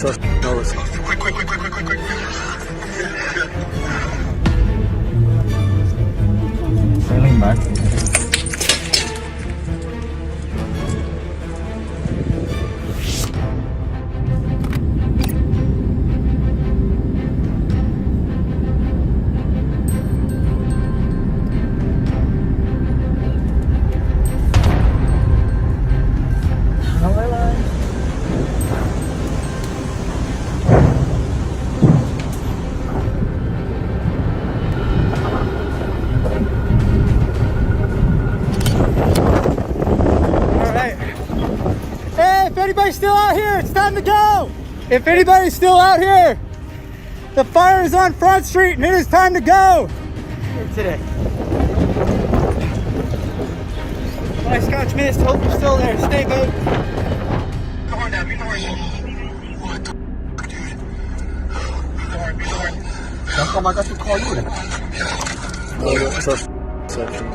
No, listen. Quick. Lean back. If anybody's still out here, it's time to go. If anybody's still out here, the fire is on Front Street and it is time to go. Today. My Scotch Mist, hope you're still there. Stay good. Come on down, be normal. What the fuck, dude? Be normal. How come I got to call you? First section.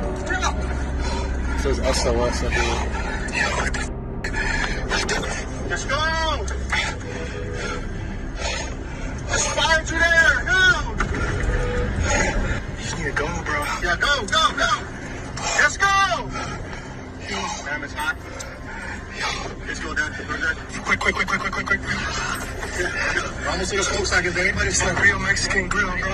It says SOS everywhere. Let's go! Let's fire through there! Go! You just need to go, bro. Yeah, go! Let's go! Damn, it's hot. Let's go, Dad. Quick. I almost think it looks like if anybody's like real Mexican grill, bro.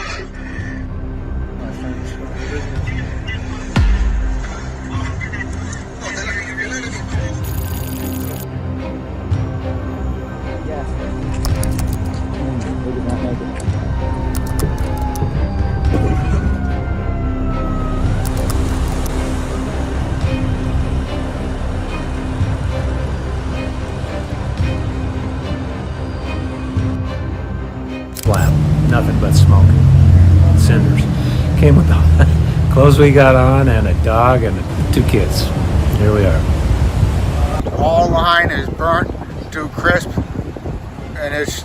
Flat, nothing but smoke, cinders. Came with the clothes we got on and a dog and 2 kids. Here we are. All line is burnt to crisp, and it's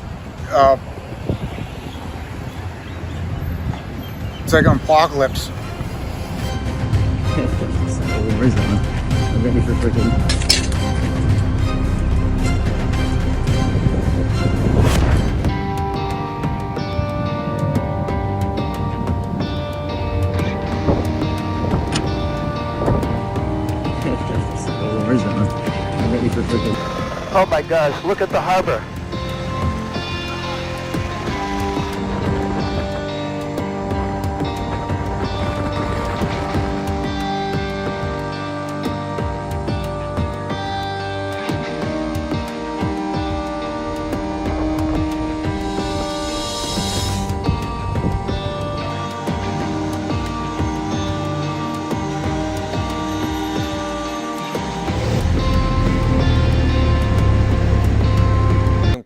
like an apocalypse. Where's that one? I'm ready for freaking. Where's that one? I'm ready for freaking. Oh my gosh, look at the harbor.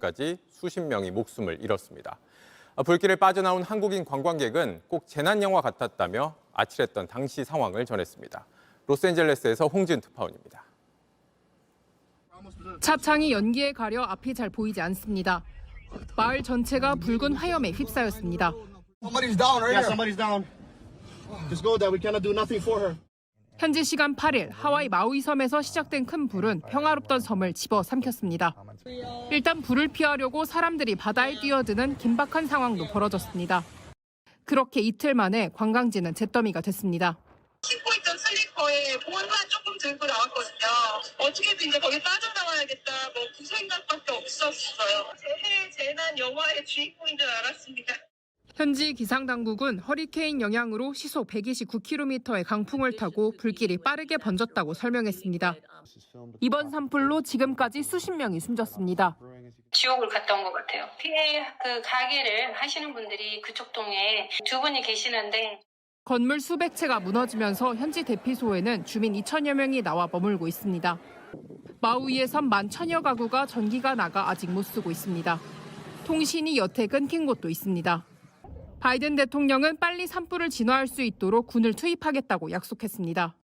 까지 수십 명이 목숨을 잃었습니다. 불길에 빠져나온 한국인 관광객은 꼭 재난 영화 같았다며 아찔했던 당시 상황을 전했습니다. 로스앤젤레스에서 홍지은 특파원입니다. 차창이 연기에 가려 앞이 잘 보이지 않습니다. 마을 전체가 붉은 화염에 휩싸였습니다. Somebody's down right here. Yeah, somebody's down. Just go there. We cannot do nothing for her. 현지 시간 8일 하와이 마우이 섬에서 시작된 큰 불은 평화롭던 섬을 집어삼켰습니다. 일단 불을 피하려고 사람들이 바다에 뛰어드는 긴박한 상황도 벌어졌습니다. 그렇게 이틀 만에 관광지는 잿더미가 됐습니다. 신고 있던 슬리퍼에 볼만 조금 들고 나왔거든요. 어떻게든 이제 거기 빠져나와야겠다. 그 생각밖에 없었어요. 재난 영화의 주인공인 줄 알았습니다. 현지 기상당국은 허리케인 영향으로 시속 129km의 강풍을 타고 불길이 빠르게 번졌다고 설명했습니다. 이번 산불로 지금까지 수십 명이 숨졌습니다. 지옥을 갔다 온 것 같아요. 피해 가게를 하시는 분들이 그쪽 동에 2분이 계시는데 건물 수백 채가 무너지면서 현지 대피소에는 주민 2천여 명이 나와 머물고 있습니다. 마우이에선 11,000여 가구가 전기가 나가 아직 못 쓰고 있습니다. 통신이 여태 끊긴 곳도 있습니다. 바이든 대통령은 빨리 산불을 진화할 수 있도록 군을 투입하겠다고 약속했습니다.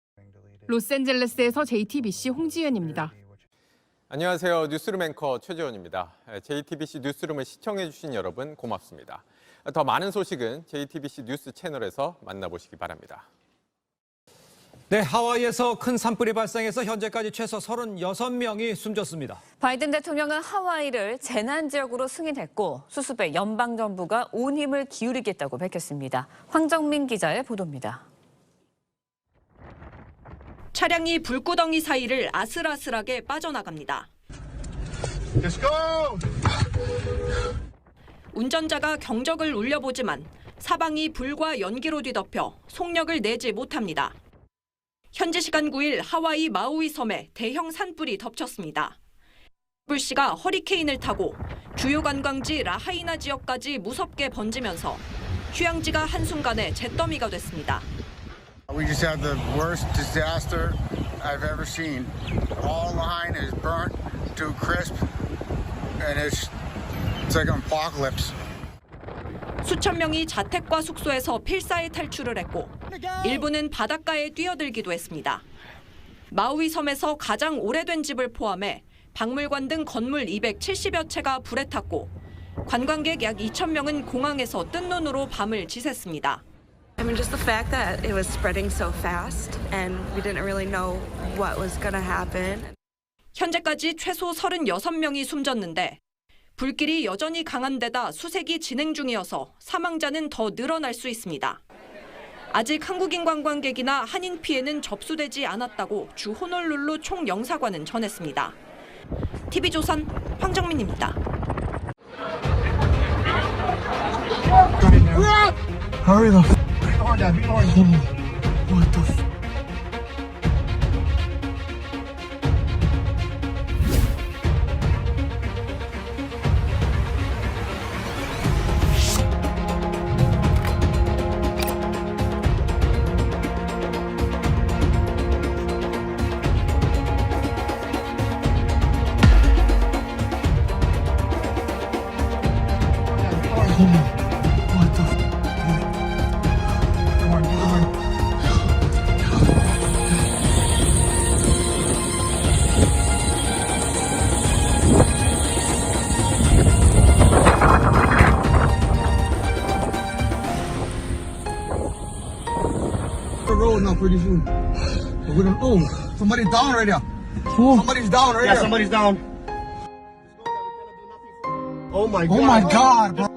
로스앤젤레스에서 JTBC 홍지은입니다. 안녕하세요. 뉴스룸 앵커 최재원입니다. JTBC 뉴스룸을 시청해주신 여러분 고맙습니다. 더 많은 소식은 JTBC 뉴스 채널에서 만나보시기 바랍니다. 네, 하와이에서 큰 산불이 발생해서 현재까지 최소 36명이 숨졌습니다. 바이든 대통령은 하와이를 재난지역으로 승인했고 수습에 연방정부가 온 힘을 기울이겠다고 밝혔습니다. 황정민 기자의 보도입니다. 차량이 불구덩이 사이를 아슬아슬하게 빠져나갑니다. Let's go! 운전자가 경적을 울려보지만 사방이 불과 연기로 뒤덮여 속력을 내지 못합니다. 현지 시간 9일 하와이 마우이 섬에 대형 산불이 덮쳤습니다. 불씨가 허리케인을 타고 주요 관광지 라하이나 지역까지 무섭게 번지면서 휴양지가 한순간에 잿더미가 됐습니다. We just had the worst disaster I've ever seen. All line is burnt to crisp, and it's like an apocalypse. 수천 명이 자택과 숙소에서 필사에 탈출을 했고 일부는 바닷가에 뛰어들기도 했습니다. 마우이 섬에서 가장 오래된 집을 포함해 박물관 등 건물 270여 채가 불에 탔고 관광객 약 2,000명은 공항에서 뜬 눈으로 밤을 지샜습니다. I mean, just the fact that it was spreading so fast and we didn't really know what was going to happen. 현재까지 최소 36명이 숨졌는데 불길이 여전히 강한 데다 수색이 진행 중이어서 사망자는 더 늘어날 수 있습니다. 아직 한국인 관광객이나 한인 피해는 접수되지 않았다고 주 호놀룰루 총영사관은 전했습니다. TV조선 황정민입니다. Hurry the f*** on that. What the f***? What the f***? Road now pretty soon. We're gonna, oh, somebody's down right now. Somebody's down right now. Yeah, somebody's down. Oh my god. Oh my god, bro.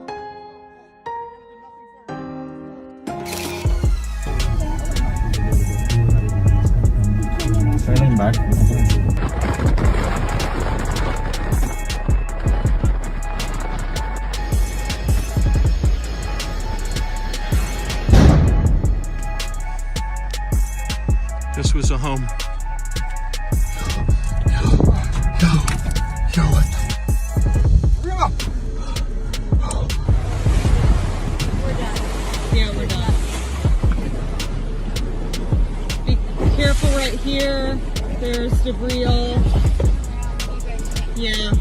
Turning back. This was a home. Yo, what the? Bring up. Yeah, we're done. Be careful right here. There's debris all. Yeah.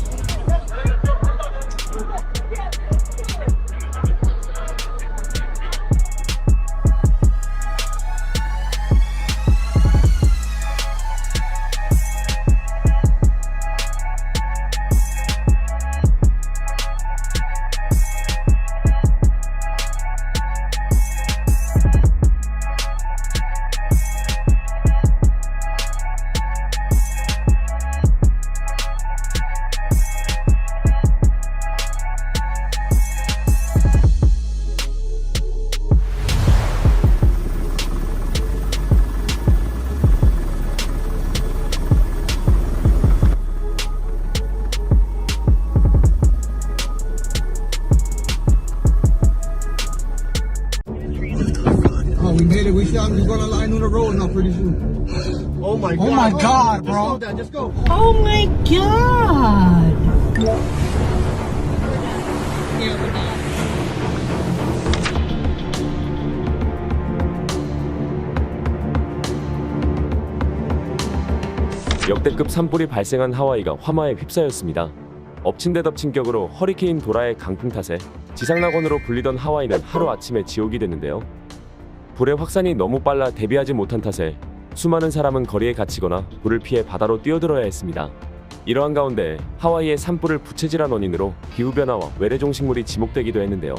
We made it. We're gonna line on the road now pretty soon. Oh my god. Oh my god, bro. Just go. Oh my god. Yeah, we're done. 역대급 산불이 발생한 하와이가 화마에 휩싸였습니다. 엎친 데 덮친 격으로 허리케인 도라의 강풍 탓에 지상낙원으로 불리던 하와이는 하루아침에 지옥이 됐는데요. 불의 확산이 너무 빨라 대비하지 못한 탓에 수많은 사람은 거리에 갇히거나 불을 피해 바다로 뛰어들어야 했습니다. 이러한 가운데 하와이의 산불을 부채질한 원인으로 기후변화와 외래종식물이 지목되기도 했는데요.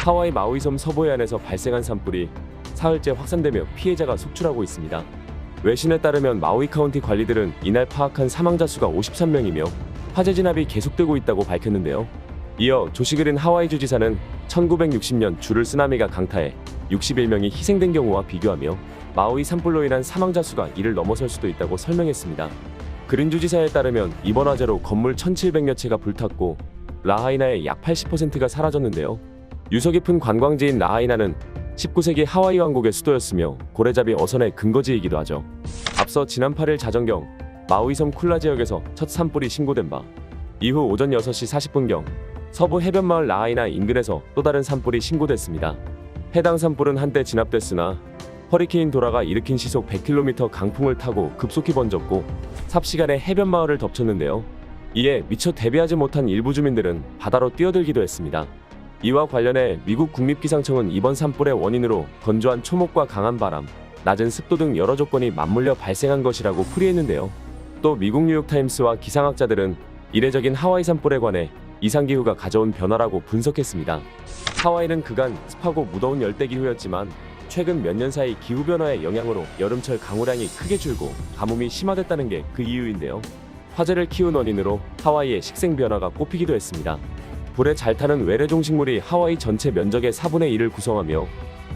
하와이 마우이섬 서부 해안에서 발생한 산불이 사흘째 확산되며 피해자가 속출하고 있습니다. 외신에 따르면 마우이 카운티 관리들은 이날 파악한 사망자 수가 53명이며 화재 진압이 계속되고 있다고 밝혔는데요. 이어 조시그린 하와이 주지사는 1960년 주를 쓰나미가 강타해 61명이 희생된 경우와 비교하며 마우이 산불로 인한 사망자 수가 이를 넘어설 수도 있다고 설명했습니다. 그린 주지사에 따르면 이번 화재로 건물 1,700여 채가 불탔고 라하이나의 약 80%가 사라졌는데요. 유서 깊은 관광지인 라하이나는 19세기 하와이 왕국의 수도였으며 고래잡이 어선의 근거지이기도 하죠. 앞서 지난 8일 자정경 마우이섬 쿨라 지역에서 첫 산불이 신고된 바 이후 오전 6시 40분경 서부 해변마을 라하이나 인근에서 또 다른 산불이 신고됐습니다. 해당 산불은 한때 진압됐으나 허리케인 도라가 일으킨 시속 100km 강풍을 타고 급속히 번졌고 삽시간에 해변마을을 덮쳤는데요. 이에 미처 대비하지 못한 일부 주민들은 바다로 뛰어들기도 했습니다. 이와 관련해 미국 국립기상청은 이번 산불의 원인으로 건조한 초목과 강한 바람, 낮은 습도 등 여러 조건이 맞물려 발생한 것이라고 풀이했는데요. 또 미국 뉴욕타임스와 기상학자들은 이례적인 하와이 산불에 관해 이상기후가 가져온 변화라고 분석했습니다. 하와이는 그간 습하고 무더운 열대기후였지만 최근 몇 년 사이 기후변화의 영향으로 여름철 강우량이 크게 줄고 가뭄이 심화됐다는 게 그 이유인데요. 화재를 키운 원인으로 하와이의 식생변화가 꼽히기도 했습니다. 불에 잘 타는 외래종식물이 하와이 전체 면적의 4분의 1을 구성하며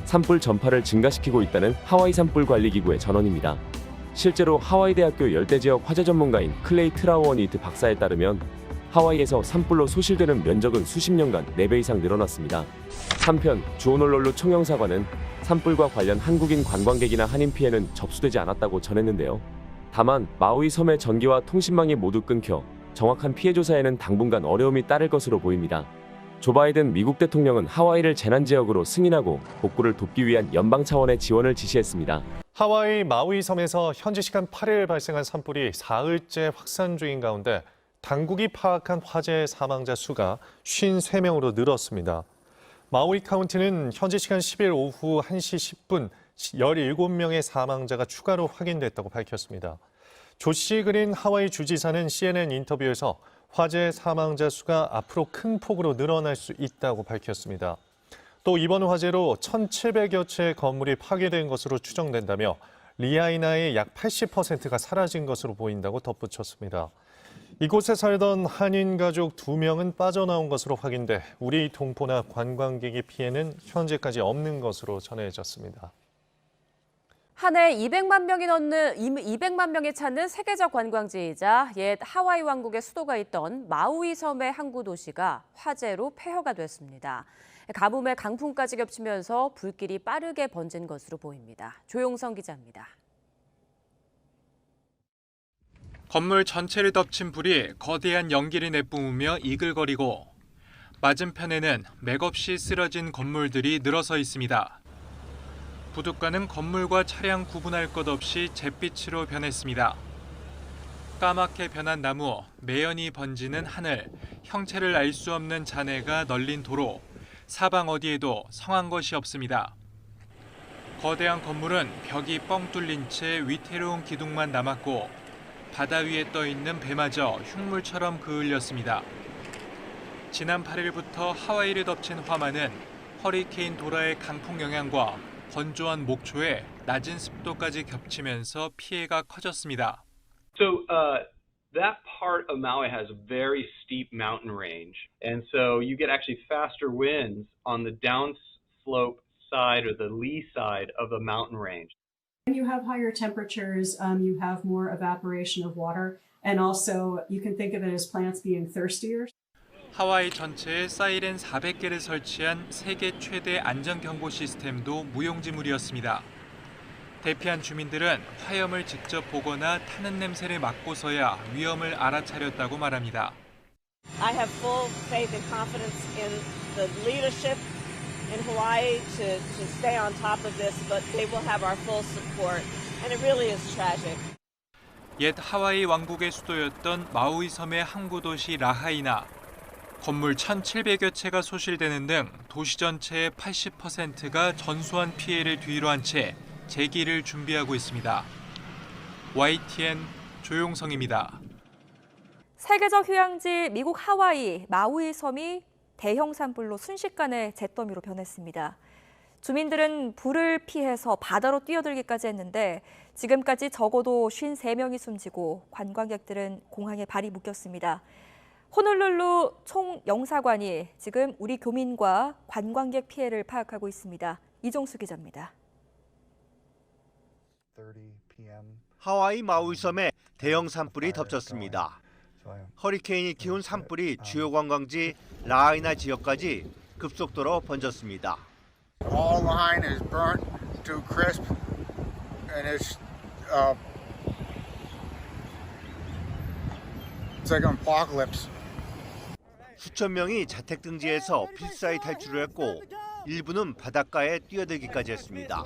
산불 전파를 증가시키고 있다는 하와이 산불관리기구의 전언입니다. 실제로 하와이 대학교 열대지역 화재 전문가인 클레이 트라우어니트 박사에 따르면 하와이에서 산불로 소실되는 면적은 수십 년간 4배 이상 늘어났습니다. 한편 주오놀룰루 총영사관은 산불과 관련 한국인 관광객이나 한인 피해는 접수되지 않았다고 전했는데요. 다만 마우이 섬의 전기와 통신망이 모두 끊겨 정확한 피해 조사에는 당분간 어려움이 따를 것으로 보입니다. 조 바이든 미국 대통령은 하와이를 재난지역으로 승인하고 복구를 돕기 위한 연방 차원의 지원을 지시했습니다. 하와이 마우이 섬에서 현지 시간 8일 발생한 산불이 사흘째 확산 중인 가운데 당국이 파악한 화재 사망자 수가 53명으로 늘었습니다. 마우이 카운티는 현지 시간 10일 오후 1시 10분 17명의 사망자가 추가로 확인됐다고 밝혔습니다. 조시 그린 하와이 주지사는 CNN 인터뷰에서 화재 사망자 수가 앞으로 큰 폭으로 늘어날 수 있다고 밝혔습니다. 또 이번 화재로 1,700여 채의 건물이 파괴된 것으로 추정된다며 리하이나의 약 80%가 사라진 것으로 보인다고 덧붙였습니다. 이곳에 살던 한인 가족 2명은 빠져나온 것으로 확인돼 우리 동포나 관광객의 피해는 현재까지 없는 것으로 전해졌습니다. 한 해 200만 명이 찾는 세계적 관광지이자 옛 하와이 왕국의 수도가 있던 마우이 섬의 항구 도시가 화재로 폐허가 됐습니다. 가뭄에 강풍까지 겹치면서 불길이 빠르게 번진 것으로 보입니다. 조용성 기자입니다. 건물 전체를 덮친 불이 거대한 연기를 내뿜으며 이글거리고 맞은편에는 맥없이 쓰러진 건물들이 늘어서 있습니다. 부둣가는 건물과 차량 구분할 것 없이 잿빛으로 변했습니다. 까맣게 변한 나무, 매연이 번지는 하늘, 형체를 알 수 없는 잔해가 널린 도로, 사방 어디에도 성한 것이 없습니다. 거대한 건물은 벽이 뻥 뚫린 채 위태로운 기둥만 남았고 바다 위에 떠 있는 배마저 흉물처럼 그을렸습니다. 지난 8일부터 하와이를 덮친 화마는 허리케인 도라의 강풍 영향과 건조한 목초에 낮은 습도까지 겹치면서 피해가 커졌습니다. So that part of Maui has a very steep mountain range, and so you get actually faster winds on the downslope side or the lee side of the mountain range. When you have higher temperatures, you have more evaporation of water, and also you can think of it as plants being thirstier. 하와이 전체에 사이렌 400개를 설치한 세계 최대 안전경보 시스템도 무용지물이었습니다. 대피한 주민들은 화염을 직접 보거나 타는 냄새를 맡고서야 위험을 알아차렸다고 말합니다. I have full faith and confidence in the leadership in Hawaii to stay on top of this, but they will have our full support, and it really is tragic. 옛 하와이 왕국의 수도였던 마우이 섬의 항구 도시 라하이나. 건물 1,700여 채가 소실되는 등 도시 전체의 80%가 전소한 피해를 뒤로한 채 재기를 준비하고 있습니다. YTN 조용성입니다. 세계적 휴양지 미국 하와이 마우이 섬이 대형 산불로 순식간에 잿더미로 변했습니다. 주민들은 불을 피해서 바다로 뛰어들기까지 했는데 지금까지 적어도 53명이 숨지고 관광객들은 공항에 발이 묶였습니다. 호놀룰루 총영사관이 지금 우리 교민과 관광객 피해를 파악하고 있습니다. 이종수 기자입니다. 하와이 마우이 섬에 대형 산불이 덮쳤습니다. 허리케인이 키운 산불이 주요 관광지 라하이나 지역까지 급속도로 번졌습니다. All line is burnt to crisp, and it's like an apocalypse. 수천 명이 자택 등지에서 필사히 탈출을 했고 일부는 바닷가에 뛰어들기까지 했습니다.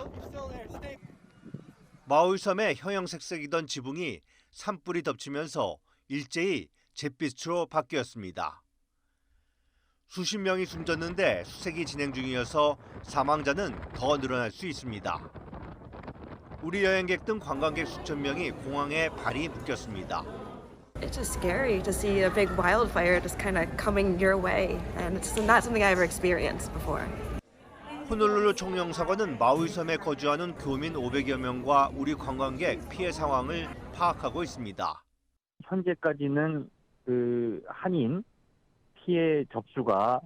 마우이 섬의 형형색색이던 지붕이 산불이 덮치면서 일제히 잿빛으로 바뀌었습니다. 수십 명이 숨졌는데 수색이 진행 중이어서 사망자는 더 늘어날 수 있습니다. 우리 여행객 등 관광객 수천 명이 공항에 발이 묶였습니다. It's just scary to see a big wildfire just kind of coming your way, and it's not something I ever experienced before. 호놀룰루 총영사관은 마우이 섬에 거주하는 교민 500여 명과 우리 관광객 피해 상황을 파악하고 있습니다. 현재까지는 한인 피해 접수가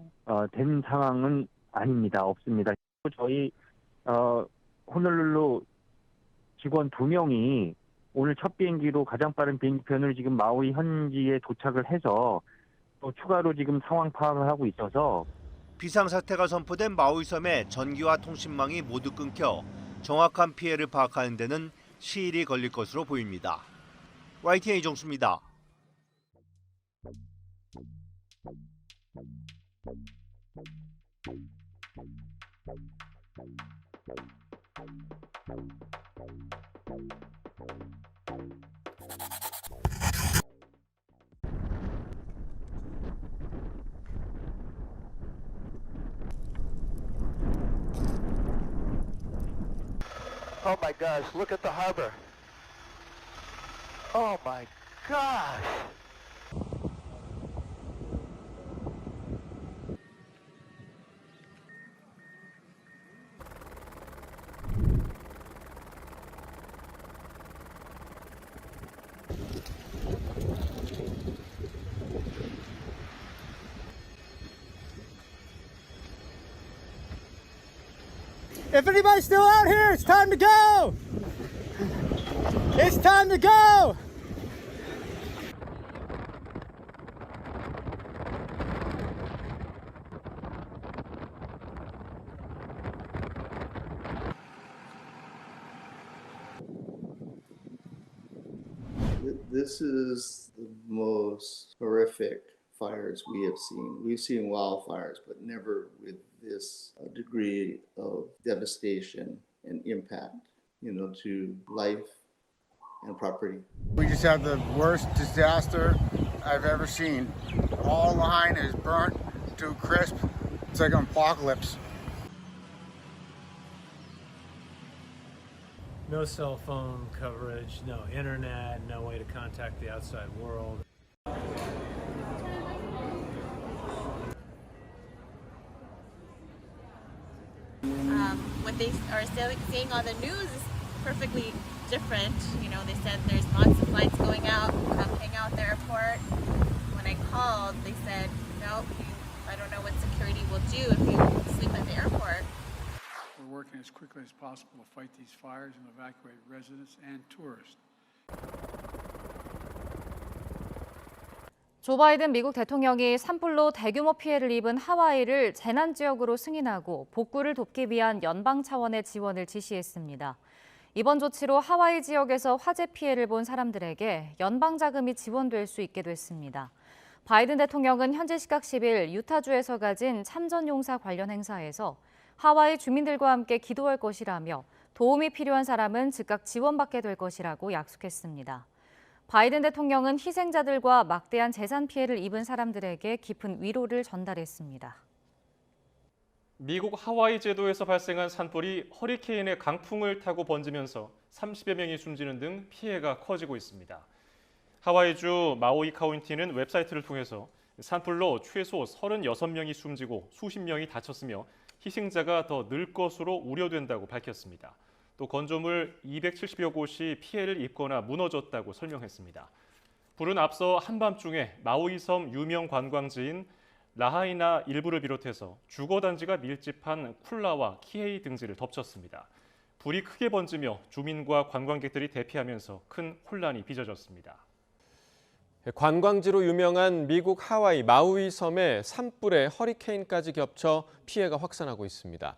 된 상황은 아닙니다. 없습니다. 저희 호놀룰루 직원 2명이 오늘 첫 비행기로 가장 빠른 비행기편을 지금 마우이 현지에 도착을 해서 또 추가로 지금 상황 파악을 하고 있어서 비상사태가 선포된 마우이 섬의 전기와 통신망이 모두 끊겨 정확한 피해를 파악하는 데는 시일이 걸릴 것으로 보입니다. YTN 이종수입니다. Oh my gosh, look at the harbor. Oh my gosh. If anybody's still out here, it's time to go! It's time to go! This is the most horrific fires we have seen. We've seen wildfires, but never with this degree of devastation and impact, to life and property. We just had the worst disaster I've ever seen. All line is burnt to crisp. It's like an apocalypse. No cell phone coverage, no internet, no way to contact the outside world. What they are saying on the news is perfectly different. They said there's lots of flights going out, come hang out at the airport. When I called, they said, no, I don't know what security will do if you sleep at the airport. We're working as quickly as possible to fight these fires and evacuate residents and tourists. 조 바이든 미국 대통령이 산불로 대규모 피해를 입은 하와이를 재난지역으로 승인하고 복구를 돕기 위한 연방 차원의 지원을 지시했습니다. 이번 조치로 하와이 지역에서 화재 피해를 본 사람들에게 연방 자금이 지원될 수 있게 됐습니다. 바이든 대통령은 현지 시각 10일 유타주에서 가진 참전용사 관련 행사에서 하와이 주민들과 함께 기도할 것이라며 도움이 필요한 사람은 즉각 지원받게 될 것이라고 약속했습니다. 바이든 대통령은 희생자들과 막대한 재산 피해를 입은 사람들에게 깊은 위로를 전달했습니다. 미국 하와이 제도에서 발생한 산불이 허리케인의 강풍을 타고 번지면서 30여 명이 숨지는 등 피해가 커지고 있습니다. 하와이주 마우이 카운티는 웹사이트를 통해서 산불로 최소 36명이 숨지고 수십 명이 다쳤으며 희생자가 더 늘 것으로 우려된다고 밝혔습니다. 또 건조물 270여 곳이 피해를 입거나 무너졌다고 설명했습니다. 불은 앞서 한밤중에 마우이섬 유명 관광지인 라하이나 일부를 비롯해서 주거단지가 밀집한 쿨라와 키헤이 등지를 덮쳤습니다. 불이 크게 번지며 주민과 관광객들이 대피하면서 큰 혼란이 빚어졌습니다. 관광지로 유명한 미국 하와이 마우이 섬에 산불에 허리케인까지 겹쳐 피해가 확산하고 있습니다.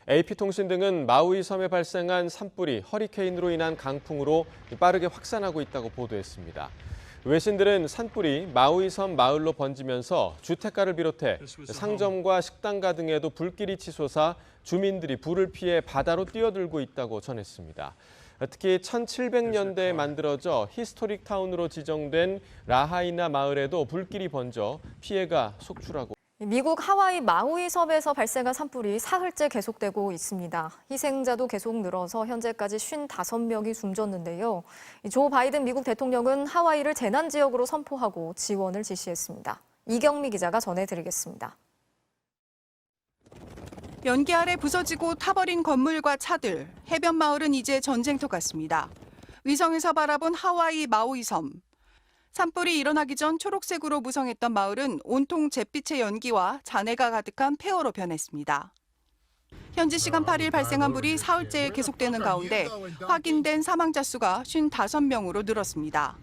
AP통신 등은 마우이 섬에 발생한 산불이 허리케인으로 인한 강풍으로 빠르게 확산하고 있다고 보도했습니다. 외신들은 산불이 마우이 섬 마을로 번지면서 주택가를 비롯해 상점과 식당가 등에도 불길이 치솟아 주민들이 불을 피해 바다로 뛰어들고 있다고 전했습니다. 특히 1700년대에 만들어져 히스토릭 타운으로 지정된 라하이나 마을에도 불길이 번져 피해가 속출하고 미국 하와이 마우이 섬에서 발생한 산불이 사흘째 계속되고 있습니다. 희생자도 계속 늘어서 현재까지 55명이 숨졌는데요. 조 바이든 미국 대통령은 하와이를 재난지역으로 선포하고 지원을 지시했습니다. 이경미 기자가 전해드리겠습니다. 연기 아래 부서지고 타버린 건물과 차들, 해변 마을은 이제 전쟁터 같습니다. 위성에서 바라본 하와이 마우이 섬. 산불이 일어나기 전 초록색으로 무성했던 마을은 온통 잿빛의 연기와 잔해가 가득한 폐허로 변했습니다. 현지 시간 8일 발생한 불이 사흘째 계속되는 가운데 확인된 사망자 수가 55명으로 늘었습니다.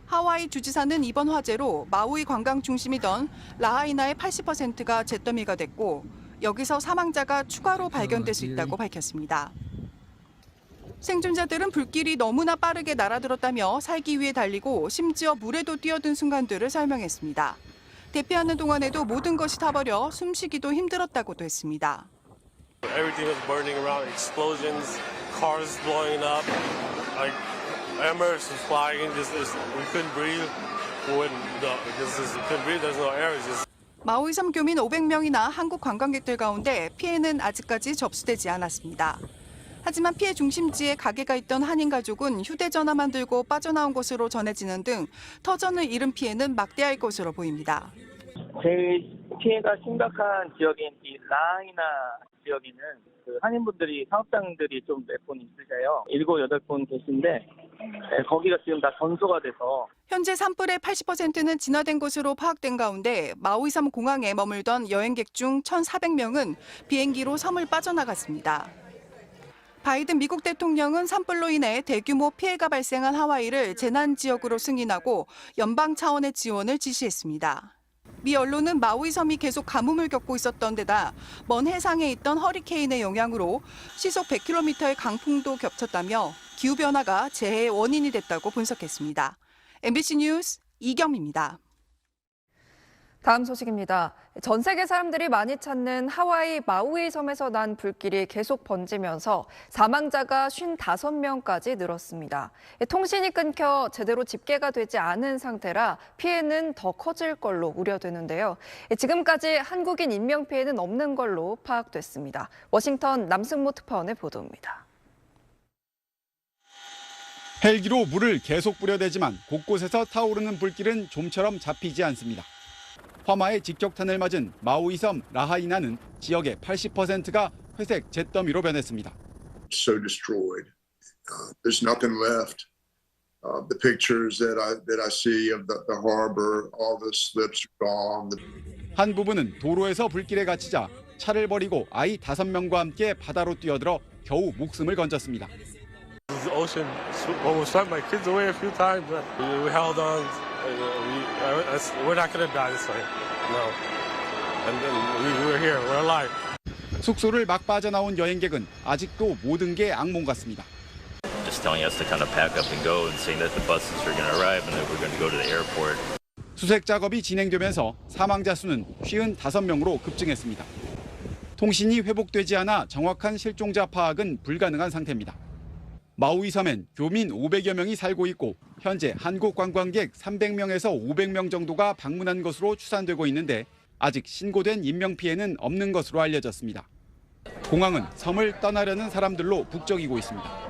하와이 주지사는 이번 화재로 마우이 관광 중심이던 라하이나의 80%가 잿더미가 됐고 여기서 사망자가 추가로 발견될 수 있다고 밝혔습니다. 생존자들은 불길이 너무나 빠르게 날아들었다며 살기 위해 달리고 심지어 물에도 뛰어든 순간들을 설명했습니다. 대피하는 동안에도 모든 것이 타버려 숨쉬기도 힘들었다고도 했습니다. Everything was burning around, explosions, cars blowing up, like embers was flying. We couldn't breathe. We couldn't breathe. There's no air. 마우이섬 교민 500명이나 한국 관광객들 가운데 피해는 아직까지 접수되지 않았습니다. 하지만 피해 중심지에 가게가 있던 한인 가족은 휴대전화만 들고 빠져나온 것으로 전해지는 등 터전을 잃은 피해는 막대할 것으로 보입니다. 제일 피해가 심각한 지역인 이 라하이나 지역에는 한인분들이 사업장들이 좀 몇 분 있으세요. 7, 8분 계신데 거기가 지금 다 전소가 돼서 현재 산불의 80%는 진화된 것으로 파악된 가운데 마우이섬 공항에 머물던 여행객 중 1,400명은 비행기로 섬을 빠져나갔습니다. 바이든 미국 대통령은 산불로 인해 대규모 피해가 발생한 하와이를 재난지역으로 승인하고 연방 차원의 지원을 지시했습니다. 미 언론은 마우이 섬이 계속 가뭄을 겪고 있었던 데다 먼 해상에 있던 허리케인의 영향으로 시속 100km의 강풍도 겹쳤다며 기후변화가 재해의 원인이 됐다고 분석했습니다. MBC 뉴스 이경미입니다. 다음 소식입니다. 전 세계 사람들이 많이 찾는 하와이 마우이 섬에서 난 불길이 계속 번지면서 사망자가 55명까지 늘었습니다. 통신이 끊겨 제대로 집계가 되지 않은 상태라 피해는 더 커질 걸로 우려되는데요. 지금까지 한국인 인명피해는 없는 걸로 파악됐습니다. 워싱턴 남승모 특파원의 보도입니다. 헬기로 물을 계속 뿌려대지만 곳곳에서 타오르는 불길은 좀처럼 잡히지 않습니다. 화마의 직격탄을 맞은 마우이섬 라하이나는 지역의 80%가 회색 잿더미로 변했습니다. So destroyed. There's nothing left. The pictures that I see of the harbor, all the slips are gone. 한 부부는 도로에서 불길에 갇히자 차를 버리고 아이 5명과 함께 바다로 뛰어들어 겨우 목숨을 건졌습니다. The ocean almost swept my kids away a few times, but we held on. We're not going to die this way. No. And then we're here. We're alive. 숙소를 막 빠져나온 여행객은 아직도 모든 게 악몽 같습니다. Just telling us to kind of pack up and go and saying that the buses are going to arrive and that we're going to go to the airport. 수색 작업이 진행되면서 사망자 수는 55명으로 급증했습니다. 통신이 회복되지 않아 정확한 실종자 파악은 불가능한 상태입니다. 마우이 섬엔 교민 500여 명이 살고 있고 현재 한국 관광객 300명에서 500명 정도가 방문한 것으로 추산되고 있는데 아직 신고된 인명피해는 없는 것으로 알려졌습니다. 공항은 섬을 떠나려는 사람들로 북적이고 있습니다.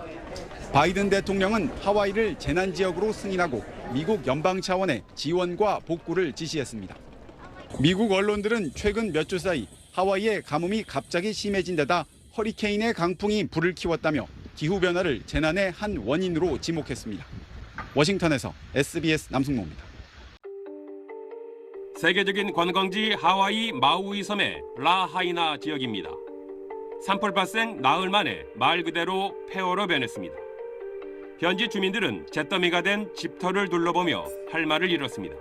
바이든 대통령은 하와이를 재난지역으로 승인하고 미국 연방 차원의 지원과 복구를 지시했습니다. 미국 언론들은 최근 몇 주 사이 하와이의 가뭄이 갑자기 심해진 데다 허리케인의 강풍이 불을 키웠다며 기후변화를 재난의 한 원인으로 지목했습니다. 워싱턴에서 SBS 남승모입니다. 세계적인 관광지 하와이 마우이 섬의 라하이나 지역입니다. 산불 발생 나흘 만에 말 그대로 폐허로 변했습니다. 현지 주민들은 잿더미가 된 집터를 둘러보며 할 말을 잃었습니다.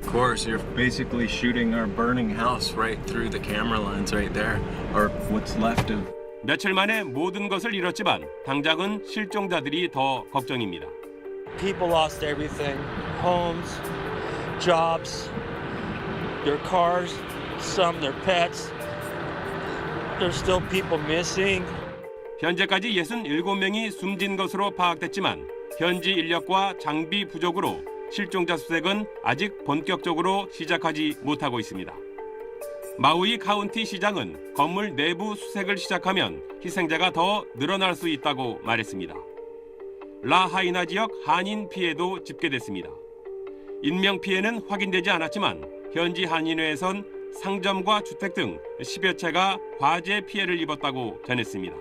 Of course, you're basically shooting our burning house right through the camera lens right there, or what's left of. 며칠 만에 모든 것을 잃었지만 당장은 실종자들이 더 걱정입니다. People lost everything, homes, jobs, their cars, some their pets. There's still people missing. 현재까지 67명이 숨진 것으로 파악됐지만 현지 인력과 장비 부족으로 실종자 수색은 아직 본격적으로 시작하지 못하고 있습니다. 마우이 카운티 시장은 건물 내부 수색을 시작하면 희생자가 더 늘어날 수 있다고 말했습니다. 라하이나 지역 한인 피해도 집계됐습니다. 인명 피해는 확인되지 않았지만 현지 한인회에선 상점과 주택 등 10여 채가 화재 피해를 입었다고 전했습니다.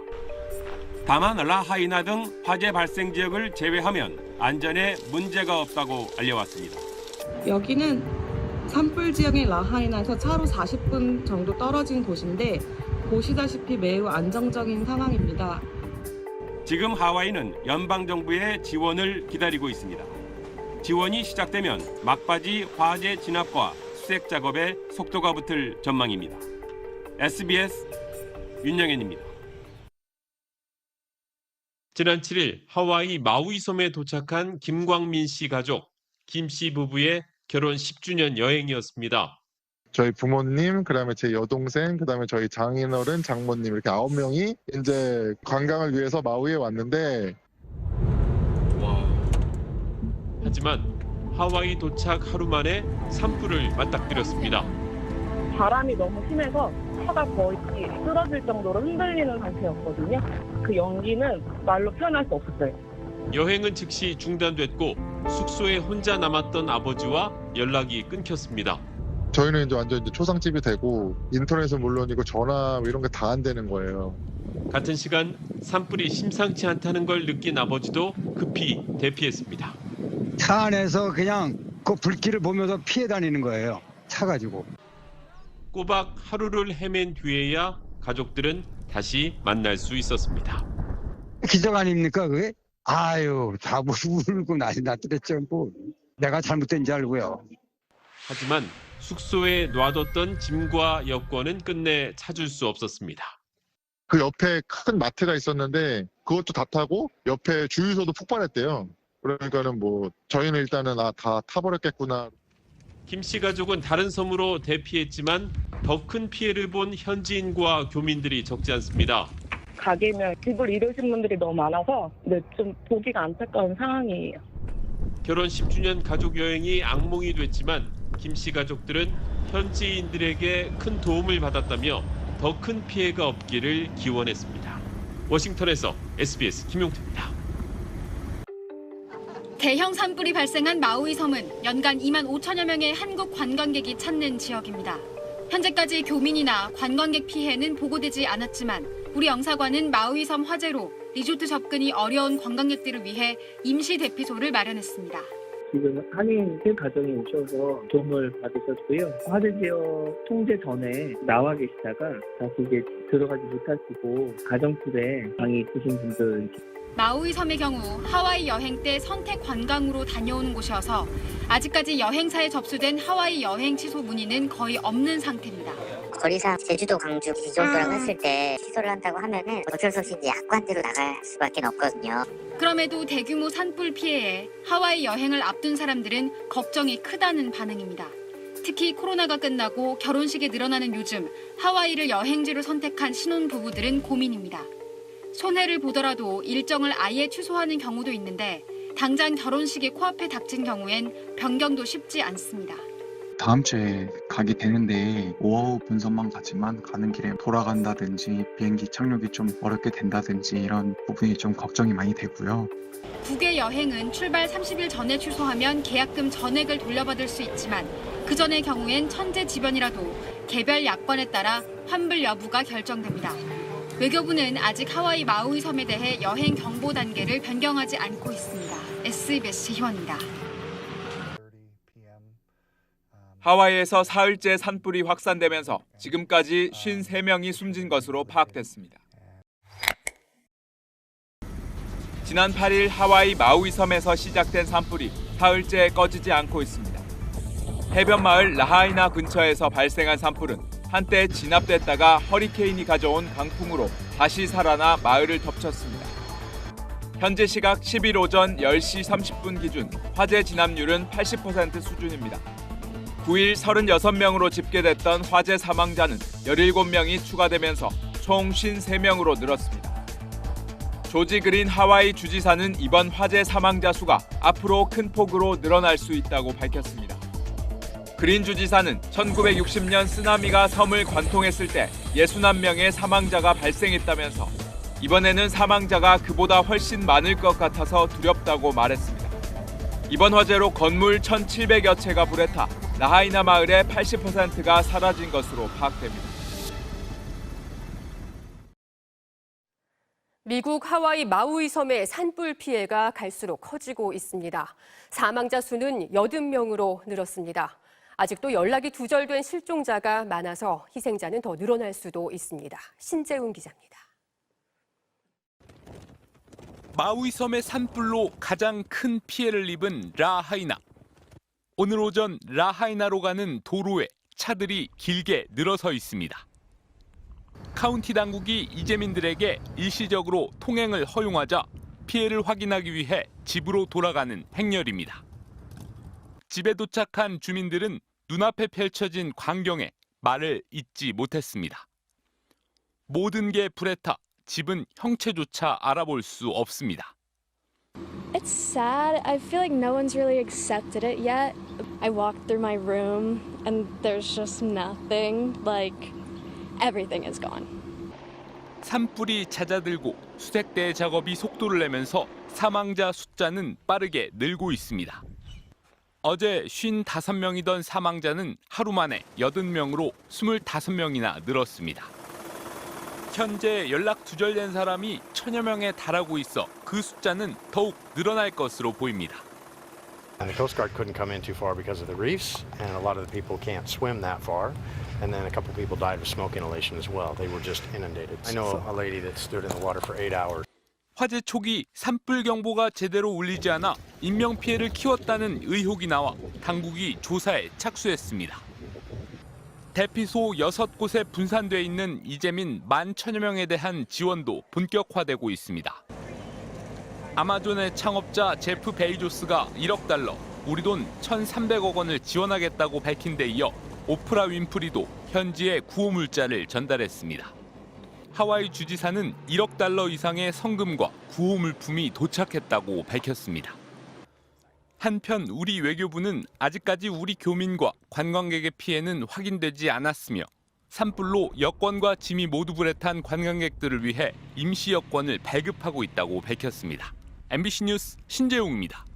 다만 라하이나 등 화재 발생 지역을 제외하면 안전에 문제가 없다고 알려왔습니다. 여기는 산불 지역인 라하이나에서 차로 40분 정도 떨어진 곳인데 보시다시피 매우 안정적인 상황입니다. 지금 하와이는 연방정부의 지원을 기다리고 있습니다. 지원이 시작되면 막바지 화재 진압과 수색 작업에 속도가 붙을 전망입니다. SBS 윤영현입니다. 지난 7일 하와이 마우이 섬에 도착한 김광민 씨 가족, 김 씨 부부의 결혼 10주년 여행이었습니다. 저희 부모님, 그다음에 제 여동생, 그다음에 저희 장인어른, 장모님 이렇게 9명이 이제 관광을 위해서 마우이에 왔는데 하지만 하와이 도착 하루 만에 산불을 맞닥뜨렸습니다. 바람이 너무 심해서 차가 거의 쓰러질 정도로 흔들리는 상태였거든요. 그 연기는 말로 표현할 수 없었어요. 여행은 즉시 중단됐고 숙소에 혼자 남았던 아버지와 연락이 끊겼습니다. 저희는 이제 완전 이제 초상집이 되고 인터넷은 물론이고 전화 이런 게 다 안 되는 거예요. 같은 시간 산불이 심상치 않다는 걸 느낀 아버지도 급히 대피했습니다. 차 안에서 그냥 그 불길을 보면서 피해 다니는 거예요. 차 가지고. 꼬박 하루를 헤맨 뒤에야 가족들은 다시 만날 수 있었습니다. 기적 아닙니까 그게? 아유 다 울고 난리 났더랬죠. 뭐 내가 잘못된지 알고요. 하지만 숙소에 놔뒀던 짐과 여권은 끝내 찾을 수 없었습니다. 그 옆에 큰 마트가 있었는데 그것도 다 타고 옆에 주유소도 폭발했대요. 그러니까는 뭐 저희는 일단은 다 타버렸겠구나. 김 씨 가족은 다른 섬으로 대피했지만 더 큰 피해를 본 현지인과 교민들이 적지 않습니다. 가게면 집을 잃으신 분들이 너무 많아서 좀 보기가 안타까운 상황이에요. 결혼 10주년 가족 여행이 악몽이 됐지만 김 씨 가족들은 현지인들에게 큰 도움을 받았다며 더 큰 피해가 없기를 기원했습니다. 워싱턴에서 SBS 김용태입니다. 대형 산불이 발생한 마우이 섬은 연간 2만 5천여 명의 한국 관광객이 찾는 지역입니다. 현재까지 교민이나 관광객 피해는 보고되지 않았지만 우리 영사관은 마우이 섬 화재로 리조트 접근이 어려운 관광객들을 위해 임시 대피소를 마련했습니다. 지금 한인 세 가정이 오셔서 도움을 받으셨고요. 화재 지역 통제 전에 나와 계시다가 다시 이제 들어가지 못하시고 가정집에 방이 있으신 분들. 마우이 섬의 경우 하와이 여행 때 선택 관광으로 다녀오는 곳이어서 아직까지 여행사에 접수된 하와이 여행 취소 문의는 거의 없는 상태입니다. 거리상 제주도, 광주 이 정도라고 했을 때 취소를 한다고 하면은 어쩔 수 없이 이제 약관대로 나갈 수밖에 없거든요. 그럼에도 대규모 산불 피해에 하와이 여행을 앞둔 사람들은 걱정이 크다는 반응입니다. 특히 코로나가 끝나고 결혼식이 늘어나는 요즘 하와이를 여행지로 선택한 신혼부부들은 고민입니다. 손해를 보더라도 일정을 아예 취소하는 경우도 있는데 당장 결혼식이 코앞에 닥친 경우엔 변경도 쉽지 않습니다. 다음 주에 가게 되는데 오아후 본선만 가지만 가는 길에 돌아간다든지 비행기 착륙이 좀 어렵게 된다든지 이런 부분이 좀 걱정이 많이 되고요. 국외 여행은 출발 30일 전에 취소하면 계약금 전액을 돌려받을 수 있지만 그 전의 경우엔 천재지변이라도 개별 야권에 따라 환불 여부가 결정됩니다. 외교부는 아직 하와이 마우이 섬에 대해 여행 경보 단계를 변경하지 않고 있습니다. SBS 희원입니다. 하와이에서 사흘째 산불이 확산되면서 지금까지 53명이 숨진 것으로 파악됐습니다. 지난 8일 하와이 마우이 섬에서 시작된 산불이 사흘째 꺼지지 않고 있습니다. 해변 마을 라하이나 근처에서 발생한 산불은 한때 진압됐다가 허리케인이 가져온 강풍으로 다시 살아나 마을을 덮쳤습니다. 현재 시각 10일 오전 10시 30분 기준 화재 진압률은 80% 수준입니다. 9일 36명으로 집계됐던 화재 사망자는 17명이 추가되면서 총 53명으로 늘었습니다. 조지 그린 하와이 주지사는 이번 화재 사망자 수가 앞으로 큰 폭으로 늘어날 수 있다고 밝혔습니다. 그린 주지사는 1960년 쓰나미가 섬을 관통했을 때 61명의 사망자가 발생했다면서 이번에는 사망자가 그보다 훨씬 많을 것 같아서 두렵다고 말했습니다. 이번 화재로 건물 1,700여 채가 불에 타 라하이나 마을의 80%가 사라진 것으로 파악됩니다. 미국 하와이 마우이 섬의 산불 피해가 갈수록 커지고 있습니다. 사망자 수는 80명으로 늘었습니다. 아직도 연락이 두절된 실종자가 많아서 희생자는 더 늘어날 수도 있습니다. 신재훈 기자입니다. 마우이 섬의 산불로 가장 큰 피해를 입은 라하이나. 오늘 오전 라하이나로 가는 도로에 차들이 길게 늘어서 있습니다. 카운티 당국이 이재민들에게 일시적으로 통행을 허용하자 피해를 확인하기 위해 집으로 돌아가는 행렬입니다. 집에 도착한 주민들은 눈앞에 펼쳐진 광경에 말을 잇지 못했습니다. 모든 게 불에 타 집은 형체조차 알아볼 수 없습니다. It's sad. I feel like no one's really accepted it yet. I walked through my room and there's just nothing. Like everything is gone. 산불이 잦아들고 수색대 작업이 속도를 내면서 사망자 숫자는 빠르게 늘고 있습니다. 어제 55명이던 사망자는 하루 만에 80명으로 25명이나 늘었습니다. 현재 연락 두절된 사람이 1000여 명에 달하고 있어 그 숫자는 더욱 늘어날 것으로 보입니다. And the Coast Guard couldn't come in too far because of the reefs, and a lot of the people can't swim that far. And then a couple people died of smoke inhalation as well. They were just inundated. I know a lady that stood in the water for 8 hours. 화재 초기 산불 경보가 제대로 울리지 않아 인명 피해를 키웠다는 의혹이 나와 당국이 조사에 착수했습니다. 대피소 6곳에 분산돼 있는 이재민 11,000여 명에 대한 지원도 본격화되고 있습니다. 아마존의 창업자 제프 베이조스가 1억 달러, 우리 돈 1,300억 원을 지원하겠다고 밝힌 데 이어 오프라 윈프리도 현지에 구호 물자를 전달했습니다. 하와이 주지사는 1억 달러 이상의 성금과 구호 물품이 도착했다고 밝혔습니다. 한편 우리 외교부는 아직까지 우리 교민과 관광객의 피해는 확인되지 않았으며 산불로 여권과 짐이 모두 불에 탄 관광객들을 위해 임시 여권을 발급하고 있다고 밝혔습니다. MBC 뉴스 신재웅입니다.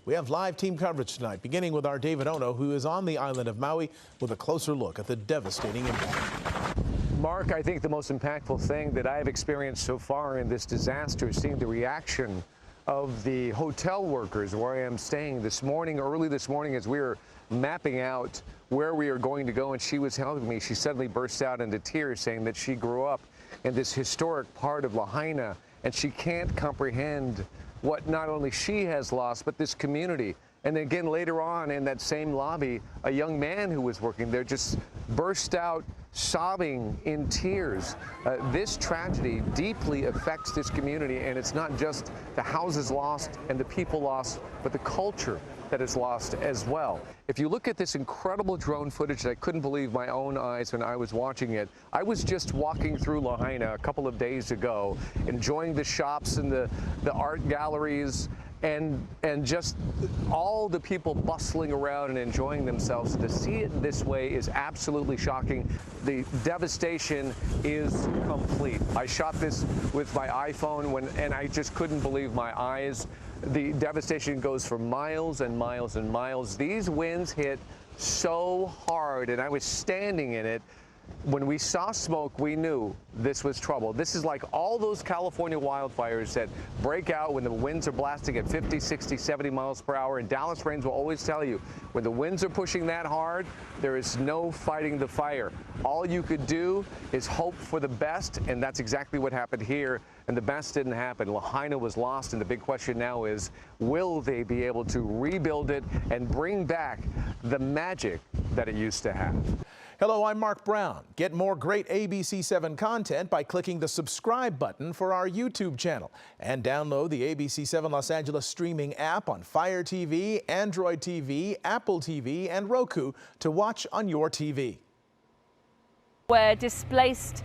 We have live team coverage tonight, beginning with our David Ono, who is on the island of Maui with a closer look at the devastating impact. Mark, I think the most impactful thing that I've experienced so far in this disaster is seeing the reaction of the hotel workers where I am staying this morning, early this morning, as we were mapping out where we are going to go, and she was helping me. She suddenly burst out into tears, saying that she grew up in this historic part of Lahaina, and she can't comprehend what not only she has lost, but this community. And again, later on in that same lobby, a young man who was working there just burst out sobbing in tears. This tragedy deeply affects this community, and it's not just the houses lost and the people lost, but the culture that is lost as well. If you look at this incredible drone footage, I couldn't believe my own eyes when I was watching it. I was just walking through Lahaina a couple of days ago, enjoying the shops and the art galleries, and just all the people bustling around and enjoying themselves. To see it this way is absolutely shocking. The devastation is complete. I shot this with my iPhone and I just couldn't believe my eyes. The devastation goes for miles and miles and miles. These winds hit so hard, and I was standing in it. When we saw smoke, we knew this was trouble. This is like all those California wildfires that break out when the winds are blasting at 50, 60, 70 miles per hour. And Dallas Rains will always tell you, when the winds are pushing that hard, there is no fighting the fire. All you could do is hope for the best, and that's exactly what happened here. And the best didn't happen. Lahaina was lost, and the big question now is, will they be able to rebuild it and bring back the magic that it used to have? Hello, I'm Mark Brown. Get more great ABC7 content by clicking the subscribe button for our YouTube channel, and download the ABC7 Los Angeles streaming app on Fire TV, Android TV, Apple TV, and Roku to watch on your TV. Where displaced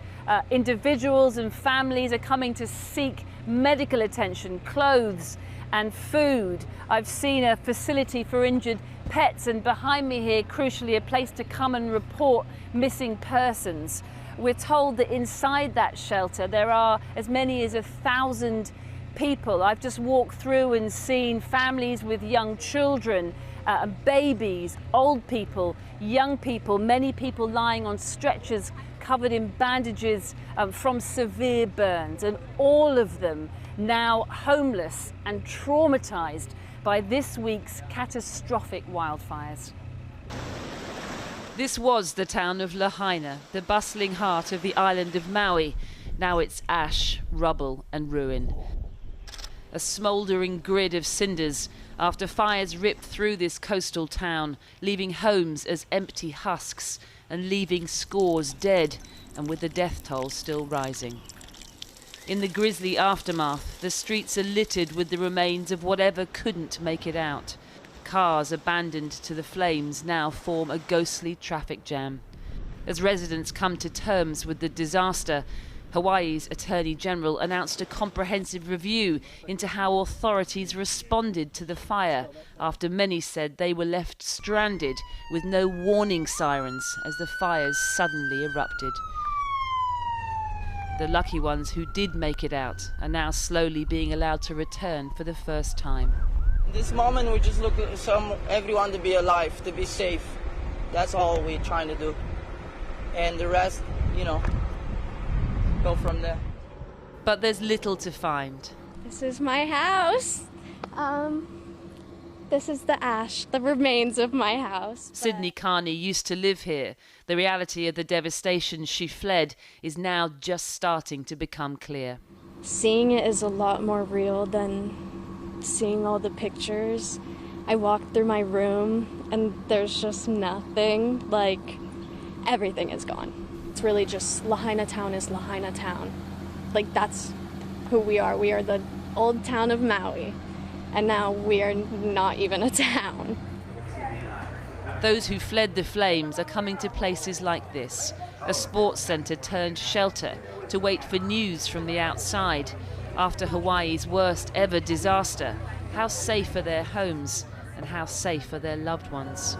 individuals and families are coming to seek medical attention, clothes and food. I've seen a facility for injured pets, and behind me here, crucially, a place to come and report missing persons. We're told that inside that shelter there are as many as 1,000 people. I've just walked through and seen families with young children, babies, old people, young people, many people lying on stretchers covered in bandages from severe burns, and all of them now homeless and traumatized by this week's catastrophic wildfires. This was the town of Lahaina, the bustling heart of the island of Maui. Now it's ash, rubble and ruin. A smouldering grid of cinders after fires ripped through this coastal town, leaving homes as empty husks and leaving scores dead, and with the death toll still rising. In the grisly aftermath, the streets are littered with the remains of whatever couldn't make it out. Cars abandoned to the flames now form a ghostly traffic jam. As residents come to terms with the disaster, Hawaii's Attorney General announced a comprehensive review into how authorities responded to the fire, after many said they were left stranded with no warning sirens as the fires suddenly erupted. The lucky ones who did make it out are now slowly being allowed to return for the first time. In this moment, we're just looking for everyone to be alive, to be safe. That's all we're trying to do. And the rest, go from there. But there's little to find. This is my house. This is the ash, the remains of my house. Sydney Carney used to live here. The reality of the devastation she fled is now just starting to become clear. Seeing it is a lot more real than seeing all the pictures. I walked through my room and there's just nothing. Like, everything is gone. It's really just Lahaina town is Lahaina town. Like, that's who we are. We are the old town of Maui. And now we are not even a town. Those who fled the flames are coming to places like this, a sports centre turned shelter, to wait for news from the outside. After Hawaii's worst ever disaster, how safe are their homes and how safe are their loved ones?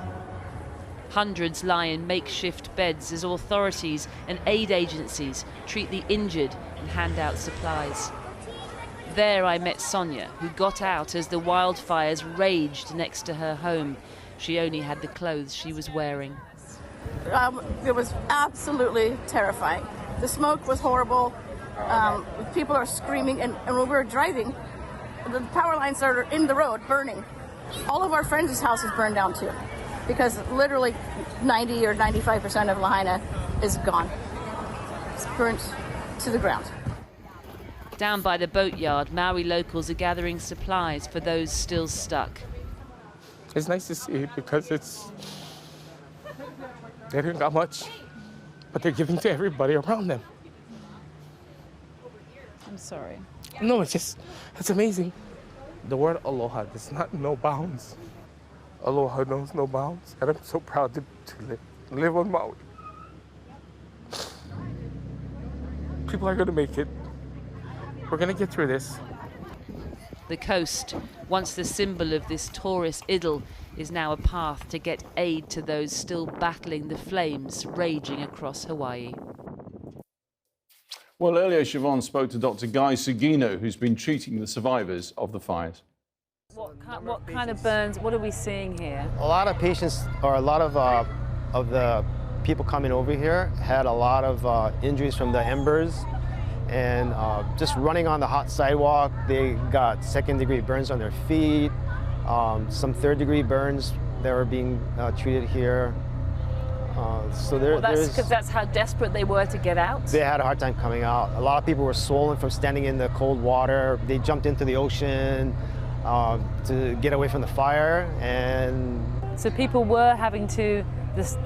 Hundreds lie in makeshift beds as authorities and aid agencies treat the injured and hand out supplies. There I met Sonia, who got out as the wildfires raged next to her home. She only had the clothes she was wearing. It was absolutely terrifying. The smoke was horrible. People are screaming, and when we were driving, the power lines are in the road burning. All of our friends' houses burned down too, because literally 90 or 95% of Lahaina is gone. It's burnt to the ground. Down by the boatyard, Maui locals are gathering supplies for those still stuck. It's nice to see because they didn't got much, but they're giving to everybody around them. I'm sorry. No, it's amazing. The word aloha does not know bounds. Aloha knows no bounds, and I'm so proud to live on Maui. People are gonna make it. We're gonna get through this. The coast, once the symbol of this tourist idyll, is now a path to get aid to those still battling the flames raging across Hawaii. Well, earlier Siobhan spoke to Dr. Guy Sugino, who's been treating the survivors of the fires. What kind of burns, what are we seeing here? A lot of patients, or a lot of the people coming over here had a lot of injuries from the embers, and just running on the hot sidewalk, they got second-degree burns on their feet, some third-degree burns that were being treated here. That's because that's how desperate they were to get out? They had a hard time coming out. A lot of people were swollen from standing in the cold water. They jumped into the ocean to get away from the fire, and so people were having to,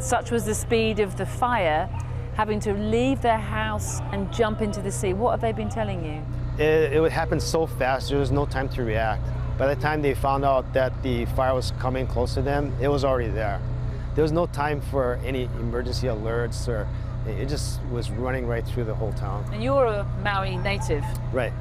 such was the speed of the fire, having to leave their house and jump into the sea. What have they been telling you? It would happen so fast, there was no time to react. By the time they found out that the fire was coming close to them, it was already there. There was no time for any emergency alerts, or it just was running right through the whole town. And you're a Maui native. Right.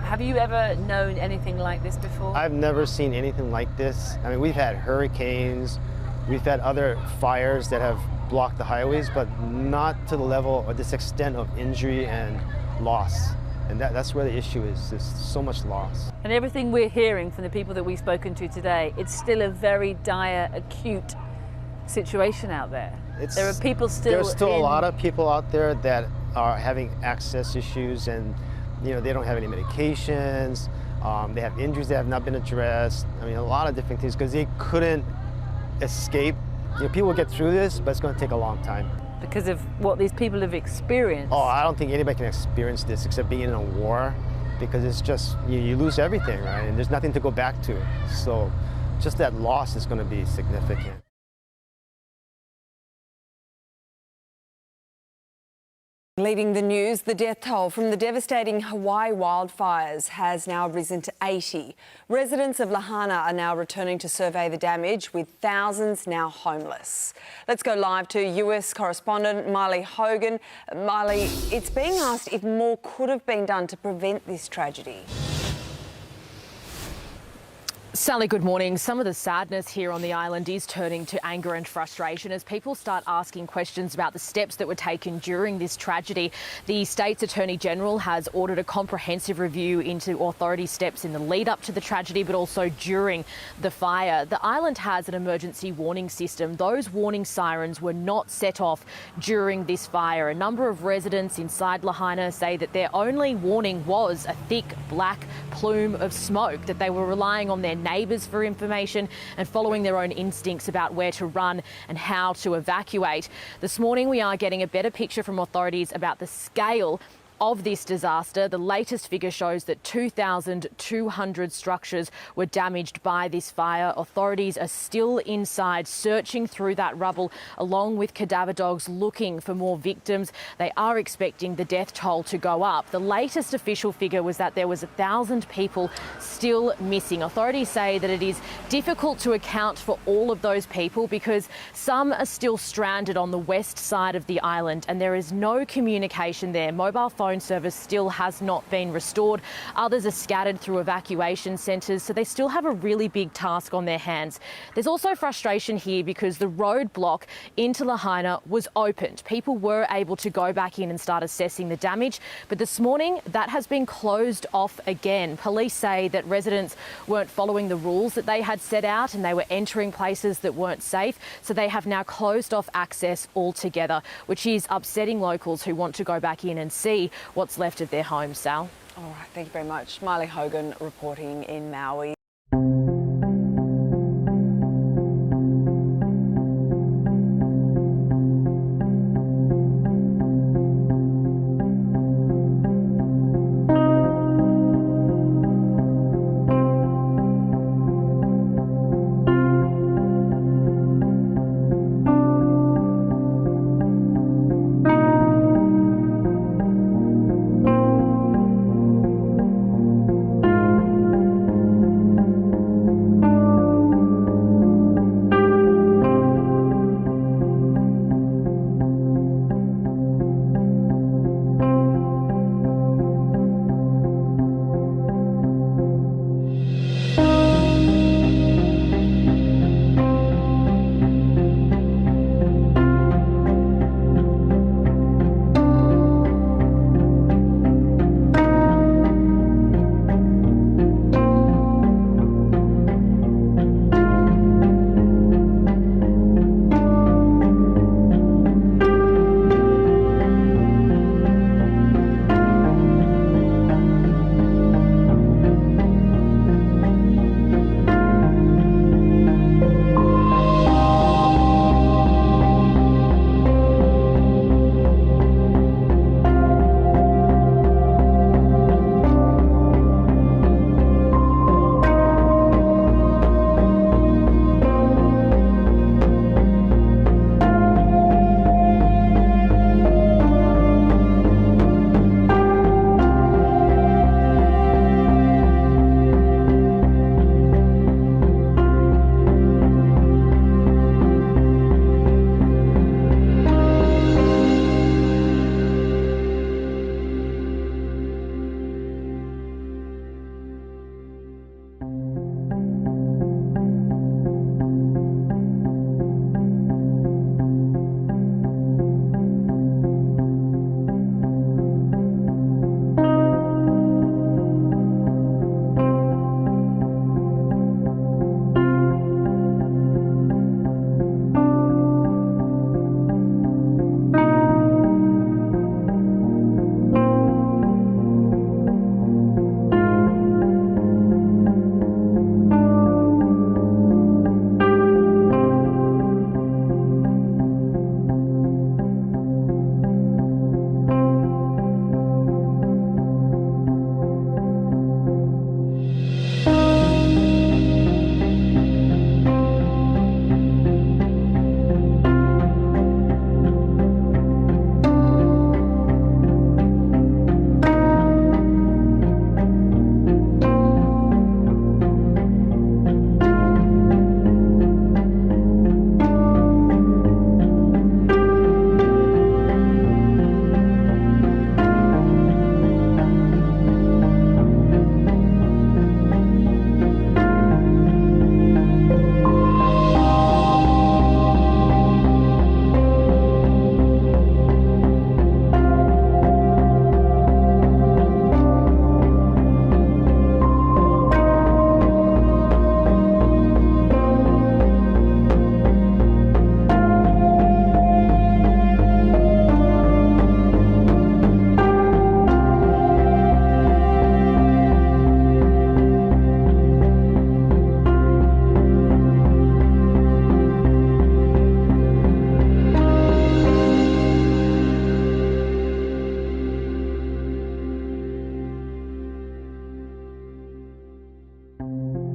Have you ever known anything like this before? I've never seen anything like this. I mean, we've had hurricanes, we've had other fires that have blocked the highways, but not to the level or this extent of injury and loss. And that's where the issue is. There's so much loss. And everything we're hearing from the people that we've spoken to today, it's still a very dire, acute situation out there. There are people still. There's still a lot of people out there that are having access issues, and they don't have any medications. They have injuries that have not been addressed. I mean, a lot of different things because they couldn't escape. People will get through this, but it's going to take a long time. Because of what these people have experienced. Oh, I don't think anybody can experience this except being in a war, because it's just you lose everything, right? And there's nothing to go back to. So, just that loss is going to be significant. Leading the news, the death toll from the devastating Hawaii wildfires has now risen to 80. Residents of Lahaina are now returning to survey the damage, with thousands now homeless. Let's go live to US correspondent Marley Hogan. Marley, it's being asked if more could have been done to prevent this tragedy. Sally, good morning. Some of the sadness here on the island is turning to anger and frustration as people start asking questions about the steps that were taken during this tragedy. The state's Attorney General has ordered a comprehensive review into authority steps in the lead up to the tragedy, but also during the fire. The island has an emergency warning system. Those warning sirens were not set off during this fire. A number of residents inside Lahaina say that their only warning was a thick black plume of smoke, that they were relying on their neighbours for information and following their own instincts about where to run and how to evacuate. This morning we are getting a better picture from authorities about the scale of this disaster. The latest figure shows that 2,200 structures were damaged by this fire. Authorities are still inside searching through that rubble along with cadaver dogs looking for more victims. They are expecting the death toll to go up. The latest official figure was that there was 1,000 people still missing. Authorities say that it is difficult to account for all of those people because some are still stranded on the west side of the island and there is no communication there. Mobile phone service still has not been restored. Others are scattered through evacuation centres, so they still have a really big task on their hands. There's also frustration here because the roadblock into Lahaina was opened. People were able to go back in and start assessing the damage, but this morning that has been closed off again. Police say that residents weren't following the rules that they had set out and they were entering places that weren't safe, so they have now closed off access altogether, which is upsetting locals who want to go back in and see what's left of their homes. Sal? All right, thank you very much. Marley Hogan reporting in Maui. 있습니다.